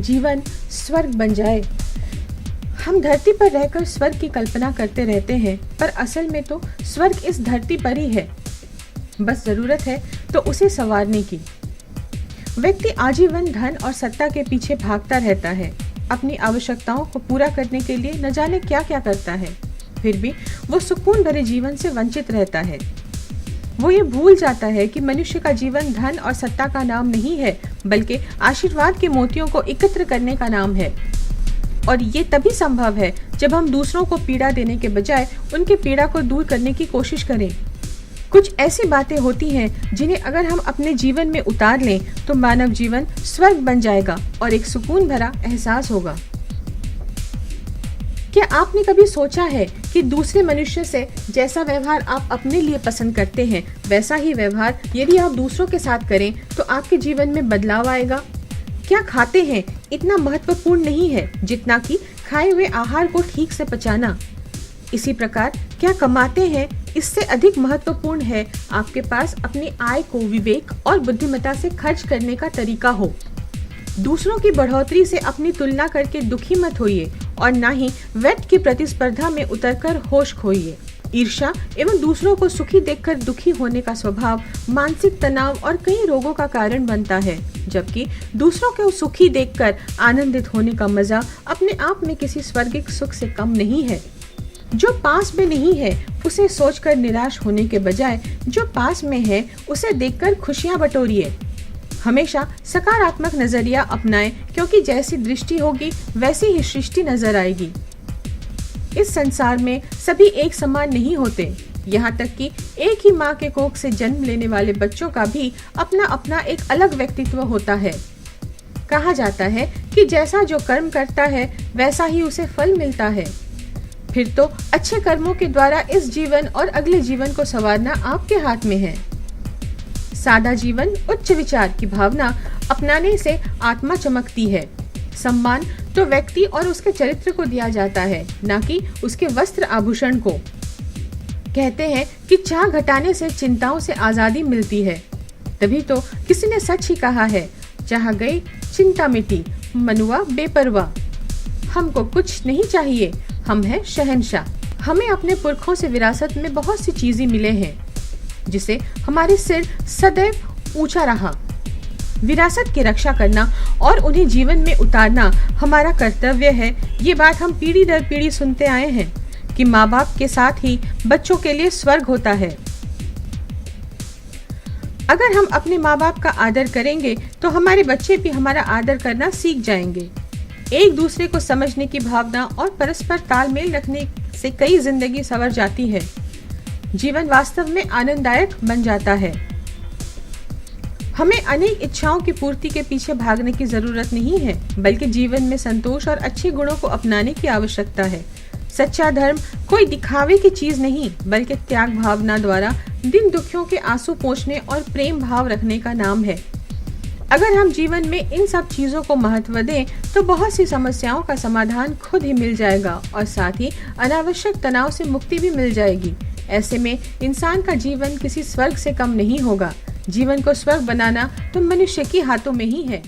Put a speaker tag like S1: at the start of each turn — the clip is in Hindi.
S1: जीवन स्वर्ग बन जाए। हम धरती पर रहकर स्वर्ग की कल्पना करते रहते हैं, पर असल में तो स्वर्ग इस धरती पर ही है। बस जरूरत है तो उसे संवारने की। व्यक्ति आजीवन धन और सत्ता के पीछे भागता रहता है, अपनी आवश्यकताओं को पूरा करने के लिए न जाने क्या क्या करता है, फिर भी वो सुकून भरे जीवन से वंचित रहता है। वो ये भूल जाता है कि मनुष्य का जीवन धन और सत्ता का नाम नहीं है, बल्कि आशीर्वाद के मोतियों को एकत्र करने का नाम है। और ये तभी संभव है जब हम दूसरों को पीड़ा देने के बजाय उनकी पीड़ा को दूर करने की कोशिश करें। कुछ ऐसी बातें होती हैं जिन्हें अगर हम अपने जीवन में उतार लें तो मानव जीवन स्वर्ग बन जाएगा और एक सुकून भरा एहसास होगा। क्या आपने कभी सोचा है कि दूसरे मनुष्य से जैसा व्यवहार आप अपने लिए पसंद करते हैं, वैसा ही व्यवहार यदि आप दूसरों के साथ करें तो आपके जीवन में बदलाव आएगा? क्या खाते हैं इतना महत्वपूर्ण नहीं है जितना कि खाए हुए आहार को ठीक से पचाना। इसी प्रकार क्या कमाते हैं इससे अधिक महत्वपूर्ण है आपके पास अपनी आय को विवेक और बुद्धिमत्ता से खर्च करने का तरीका हो। दूसरों की बढ़ोतरी से अपनी तुलना करके दुखी मत होइए और ना ही व्यर्थ की प्रतिस्पर्धा में उतरकर होश खोइए। ईर्ष्या एवं दूसरों को सुखी देखकर दुखी होने का स्वभाव मानसिक तनाव और कई रोगों का कारण बनता है, जबकि दूसरों को सुखी देखकर आनंदित होने का मजा अपने आप में किसी स्वर्गिक सुख से कम नहीं है। जो पास में नहीं है उसे सोचकर निराश होने के बजाय जो पास में है उसे देखकर खुशियां बटोरिए। हमेशा सकारात्मक नजरिया अपनाएं, क्योंकि जैसी दृष्टि होगी वैसी ही सृष्टि नजर आएगी। इस संसार में सभी एक समान नहीं होते, यहाँ तक कि एक ही माँ के कोख से जन्म लेने वाले बच्चों का भी अपना अपना एक अलग व्यक्तित्व होता है। कहा जाता है कि जैसा जो कर्म करता है वैसा ही उसे फल मिलता है। फिर तो अच्छे कर्मों के द्वारा इस जीवन और अगले जीवन को संवारना आपके हाथ में है। सादा जीवन, उच्च विचार की भावना अपनाने से आत्मा चमकती है। सम्मान तो व्यक्ति और उसके चरित्र को दिया जाता है, न कि उसके वस्त्र आभूषण को। कहते हैं कि चाह घटाने से चिंताओं से आजादी मिलती है। तभी तो किसी ने सच ही कहा है, चाह गई चिंता मिटी, मनुआ बेपरवाह। हमको कुछ नहीं चाहिए, हम हैं शहंशाह। हमें अपने पुरखों से विरासत में बहुत सी चीजें मिले हैं जिसे हमारे सिर सदैव ऊंचा रहा। विरासत की रक्षा करना और उन्हें जीवन में उतारना हमारा कर्तव्य है। ये बात हम पीढ़ी दर पीढ़ी सुनते आए हैं कि माँ बाप के साथ ही बच्चों के लिए स्वर्ग होता है। अगर हम अपने माँ बाप का आदर करेंगे तो हमारे बच्चे भी हमारा आदर करना सीख जाएंगे। एक दूसरे को समझने की भावना और परस्पर तालमेल रखने से कई जिंदगी संवर जाती है। जीवन वास्तव में आनंददायक बन जाता है। हमें अनेक इच्छाओं की पूर्ति के पीछे भागने की जरूरत नहीं है, बल्कि जीवन में संतोष और अच्छे गुणों को अपनाने की आवश्यकता है। सच्चा धर्म कोई दिखावे की चीज नहीं, बल्कि त्याग भावना द्वारा दिन दुखियों के आंसू पोंछने और प्रेम भाव रखने का नाम है। अगर हम जीवन में इन सब चीजों को महत्व दें तो बहुत सी समस्याओं का समाधान खुद ही मिल जाएगा और साथ ही अनावश्यक तनाव से मुक्ति भी मिल जाएगी। ऐसे में इंसान का जीवन किसी स्वर्ग से कम नहीं होगा। जीवन को स्वर्ग बनाना तो मनुष्य के हाथों में ही है।